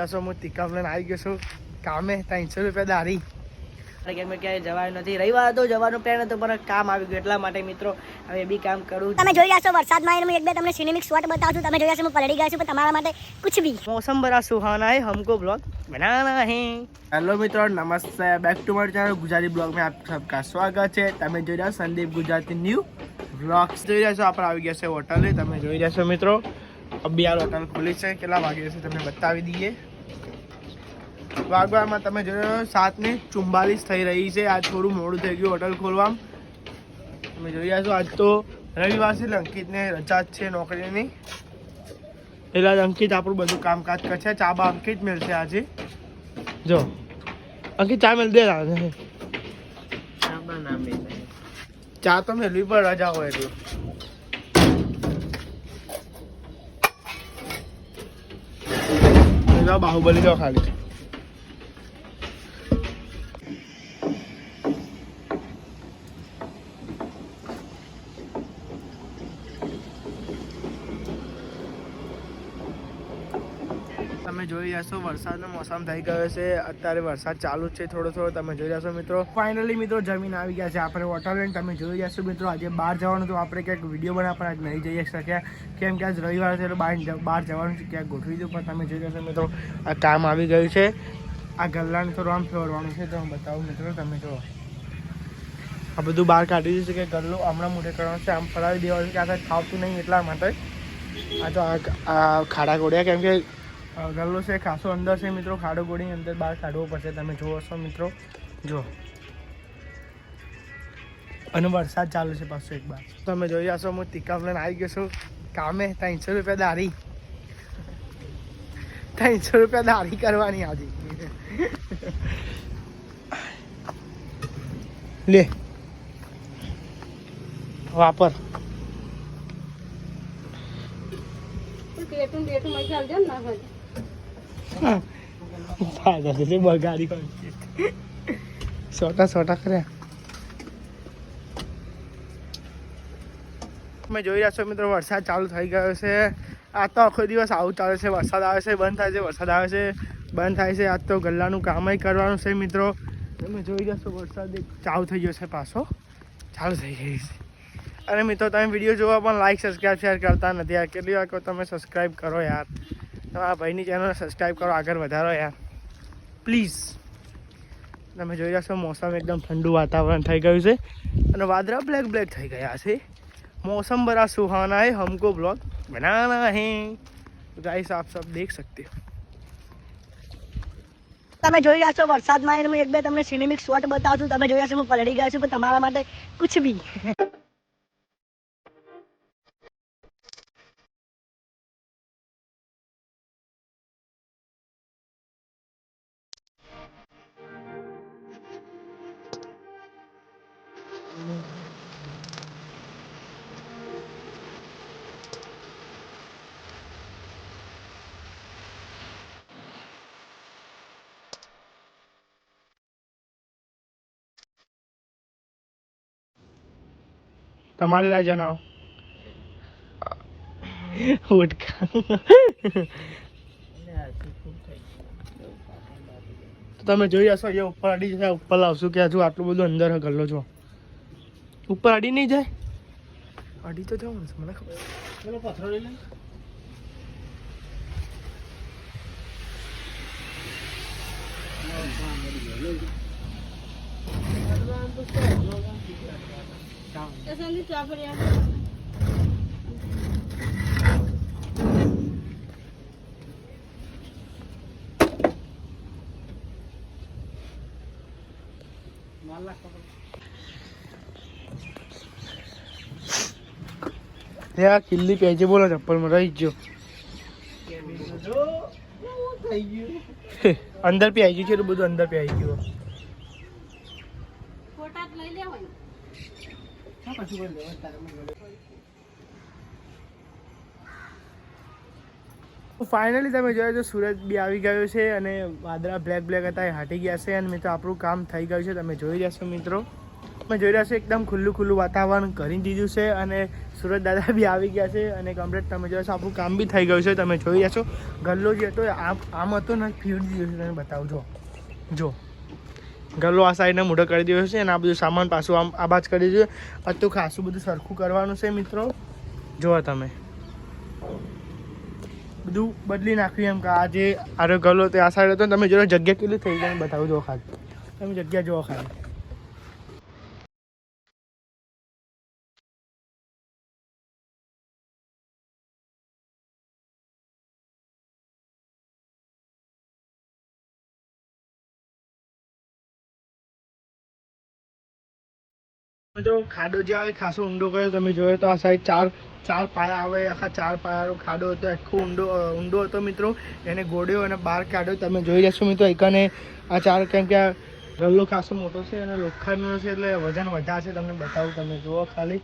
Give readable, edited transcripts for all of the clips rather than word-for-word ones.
હું તિકામ લઈને આવી ગયો છું કામે 300 રૂપિયા દારી કેમ ક્યાંય જવાનું નથી. રવિવાર હતો જવાનું પ્લાન હતો પણ કામ આવી ગયું એટલા માટે મિત્રો હવે બી કામ કરું. તમે જોઈ રહ્યા છો વરસાદમાં હું એક બે તમને સિનેમિક શોટ બતાવું છું. તમે જોઈ રહ્યા છો હું પલળી ગયો છું પણ તમારા માટે कुछ भी मौसम बड़ा सुहाना है हमको ब्लॉग बनाना है. हेलो મિત્રો नमस्ते back to my channel Gujarati blog में आप सबका स्वागत है. તમે જોઈ રહ્યા સંદીપ ગુજરાતી ન્યૂ વ્લોગ્સ જોઈ રહ્યા છો. આપણે આવી ગયા છે હોટલે. તમે જોઈ રહ્યા છો મિત્રો અબી આ હોટલ ખુલી છે. કેટલા વાગે છે તમને બતાવી દઈએ. વાગવામાં તમે જોઈ 7:44 થઈ રહી છે. આજ થોડું મોડું થઈ ગયું હોટલ ખોલવામાં. તમે જોઈ રહ્યા છો આજ તો રવિવાર છે. અંકિતને રજા છે નોકરીની. એટલે અંકિત આપણું બધું કામકાજ કરશે. ચા બા અંકિત મળશે આજે. જો અંકિત ચા મેળ દે. ચા તો મેળવી પણ રજા હોય એટલે બાહુબલી જો ખાલી તમે જોઈ રહ્યા છો વરસાદનો મોસમ થઈ ગયો છે. અત્યારે વરસાદ ચાલુ જ છે થોડો થોડો. તમે જોઈ રહ્યા છો મિત્રો ફાઇનલી મિત્રો જમીન આવી ગયા છે આપણે હોટલ લઈને. તમે જોઈ રહ્યા છો મિત્રો આજે બહાર જવાનું તો આપણે ક્યાંક વિડીયો બનાવવા પણ આજ નહીં જઈ શક્યા કેમ કે આજ રવિવાર છે એટલે બહાર જવાનું છે ક્યાંક ગોઠવી દઉં. પણ તમે જોઈ રહ્યા છો મિત્રો આ કામ આવી ગયું છે. આ ગલ્લાને થોડું આમ ફેરવાનું છે તો હું બતાવું મિત્રો. તમે જો આ બધું બહાર કાઢી દીધું છે કે ગલ્લો હમણાં મોટે કરવાનું છે. આમ ફરાવી દેવાનું છે કે આ ખાવતું નહીં એટલા માટે. આ તો આ ખાડા ગોળ્યા કેમ કે ગલ્લો છે ખાસો અંદર છે મિત્રો. ખાડો ગોળીની અંદર બહાર કાઢવો પડશે. તમે જુઓ છો મિત્રો જો. અને વરસાદ ચાલુ છે પાછું એક બાર. તમે જોઈ રહ્યા છો હું તિકામ લઈને આવી ગયો છું કામે 300 રૂપિયા દારી. 300 રૂપિયા દારી કરવાની આજે. લે વાપર. બગાડી સોટા કર્યા. તમે જોઈ રહ્યા છો મિત્રો વરસાદ ચાલુ થઈ ગયો છે. આ તો આખો દિવસ આવું ચાલે છે. વરસાદ આવે છે બંધ થાય છે, વરસાદ આવે છે બંધ થાય છે. આજ તો ગલ્લાનું કામ કરવાનું છે મિત્રો. તમે જોઈ રહ્યા છો વરસાદ ચાલુ થઈ ગયો છે પાછો ચાલુ થઈ ગઈ છે. અને મિત્રો તમે વિડીયો જોવા પણ લાઈક સબસ્ક્રાઈબ શેર કરતા નથી યાર. કેટલી વાર કહો તમે સબસ્ક્રાઈબ કરો યાર. તમારા ભાઈની ચેનલ સબસ્ક્રાઈબ કરો, આગળ વધારો યાર પ્લીઝ. તમે જોઈ રહ્યા છો મોસમ એકદમ ઠંડુ વાતાવરણ થઈ ગયું છે અને વાદળા બ્લેક થઈ ગયા છે. मौसम बड़ा सुहाना है हमको ब्लॉग बनाना है. गाइस आप सब देख सकते हो. તમે જોઈ રહ્યા છો વરસાદમાં હું એક બે તમને સિનેમિક શોટ બતાવું છું. તમે જોઈ રહ્યા છો હું પલળી ગયો છું પણ તમારા માટે कुछ भी તમારે રાહ જણાવો. તમે જોઈ હશો એ ઉપર અડી જાય. ઉપર લાવશું કે હજુ આટલું બધું અંદર ગલ્લો છો. ઉપર અડી નહીં જાય. અડી તો જવાનું છે મને ખબર. ચલો પથરો લઈ લે. કિલ્લી પહેજે બોલો ચપ્પલમાં રહી ગયો. અંદર પી આવી ગયું છે એટલું બધું અંદર પી આવી ગયું. ફાઇનલી તમે જોયો તો સૂરજ બી આવી ગયો છે અને વાદળા બ્લેક હતા એ હાટી ગયા છે. અને મિત્રો આપણું કામ થઈ ગયું છે. તમે જોઈ રહ્યા છો મિત્રો મેં જોઈ રહ્યા છો એકદમ ખુલ્લું વાતાવરણ કરી દીધું છે અને સુરત દાદા બી આવી ગયા છે અને કમ્પ્લીટ તમે જોઈ છો આપણું કામ બી થઈ ગયું છે. તમે જોઈ રહ્યા છો ગલ્લો જે હતો આમ હતો ને ફેરવી દીધો છે. તમે બતાવજો જો ગલ્લો આ સાઈડને મોઢો કરી દીધો છે અને આ બધું સામાન પાછું આમ આ બાજ કરી દીધું. હતું ખાસું બધું સરખું કરવાનું છે મિત્રો. જુઓ તમે બધું બદલી નાખ્યું એમ કે આ જે આરો ગલ્લો તે આ સાઈડ હતો ને તમે જો જગ્યા કેટલી થઈ જાય બતાવજો ખાલી. તમે જગ્યા જુઓ ખાલી. મિત્રો ખાડો જે આવે ખાસો ઊંડો કર્યો. તમે જોયો તો આ સાઈડ ચાર પાયા આવે. આખા 4 પાયાનો ખાડો હતો. આખો ઊંડો હતો મિત્રો. એને ગોળ્યો અને બહાર કાઢ્યો. તમે જોઈ જશો મિત્રો એકને આ 4 કેમ કે આ ગલ્લો ખાસો મોટો છે અને લોખંડનો છે એટલે વજન વધારે છે. તમને બતાવું. તમે જુઓ ખાલી.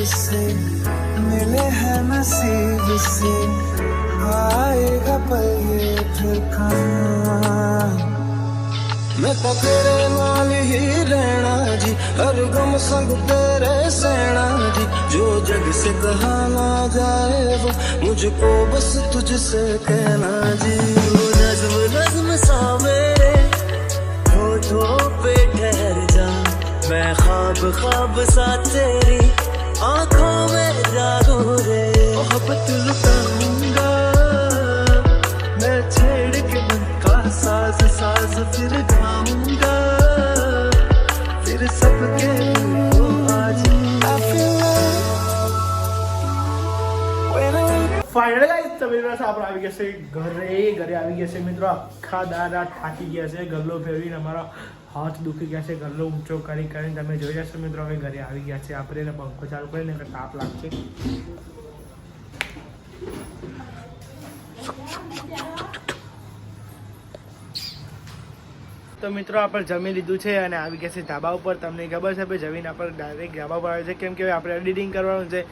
से मिले हैं नसीब से आएगा पल ये फिर कहाँ मैं तो तेरे नाल ही रहना जी हर गम संग तेरे सहना जी जो जग से कहा ना जाए वो मुझको बस तुझसे कहना जी वो नज़्म नज़्म सा मेरे होठों पे ठहर जा मैं ख्वाब ख्वाब सा तेरी आँखों में जागो रे मोहब्बत लुटाऊंगा मैं छेड़ के मन का साज साज फिर गाऊंगा फिर सबके दिल को आज ફાઇનલી ગાઈસ તમે બસ આપણે આવી ગયા છે ઘરે આવી ગયા છે મિત્રો. આખા દાડા થાકી ગયા છે. ગલ્લો ફેરવીને અમારા હાથ દુખી ગયા છે. ગલ્લો ઊંચો કરીને તમે જોઈ જશો મિત્રો. હવે ઘરે આવી ગયા છે આપણે એને પંખો ચાલુ કરીને તાપ લાગશે. તો મિત્રો આપણે જમી લીધું છે અને આવી ગયા છે ધાબા ઉપર. તમને ખબર છે ભાઈ જમીન આપણે ડાયરેક્ટ ધાબા પર આવે છે કેમ કે આપણે એડિટિંગ કરવાનું છે.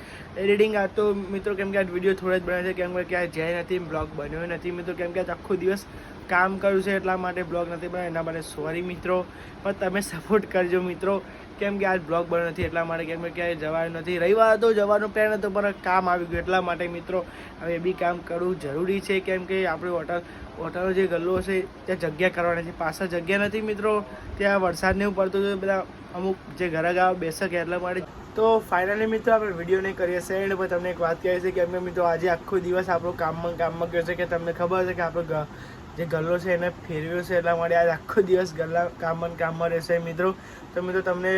એડિટિંગ આ તો મિત્રો કેમ કે આ વિડીયો થોડા જ બને છે કેમ કે ક્યાંય જાય નથી, બ્લોગ બન્યો નથી મિત્રો. કેમ કે આજ આખો દિવસ કામ કર્યું છે એટલા માટે બ્લોગ નથી બન્યો. એના માટે સોરી મિત્રો, પણ તમે સપોર્ટ કરજો મિત્રો. કેમ કે આજ બ્લોગ બન્યો નથી એટલા માટે. કેમ કે ક્યાંય જવાનું નથી. રવિવાર હતો, જવાનો પ્લાન હતો પણ કામ આવી ગયું એટલા માટે મિત્રો. હવે એ બી કામ કરવું જરૂરી છે કેમ કે આપણે હોટલનો જે ગલ્લો છે ત્યાં જગ્યા કરવાની છે. પાછળ જગ્યા નથી મિત્રો. ત્યાં વરસાદ ને એવું પડતું હતું. બધા અમુક જે ઘરે ગાવા બેસે કે એટલા માટે. તો ફાઇનલી મિત્રો આપણે વિડીયો નહીં કરીએ સેન્ડ પર. તમને એક વાત કહે છે કેમ કે મિત્રો આજે આખો દિવસ આપણો કામમાં ગયો છે કે તમને ખબર છે કે આપણો જે ગલ્લો છે એને ફેરવ્યો છે એટલા માટે આજે આખો દિવસ કામમાં રહેશે મિત્રો. તો મિત્રો તમને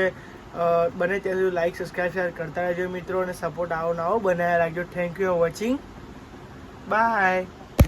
બને ત્યાં સુધી લાઈક સબસ્ક્રાઈબ શેર કરતા રહેજો મિત્રો અને સપોર્ટ આવો બનાવી રાખજો. Thank you for watching. By.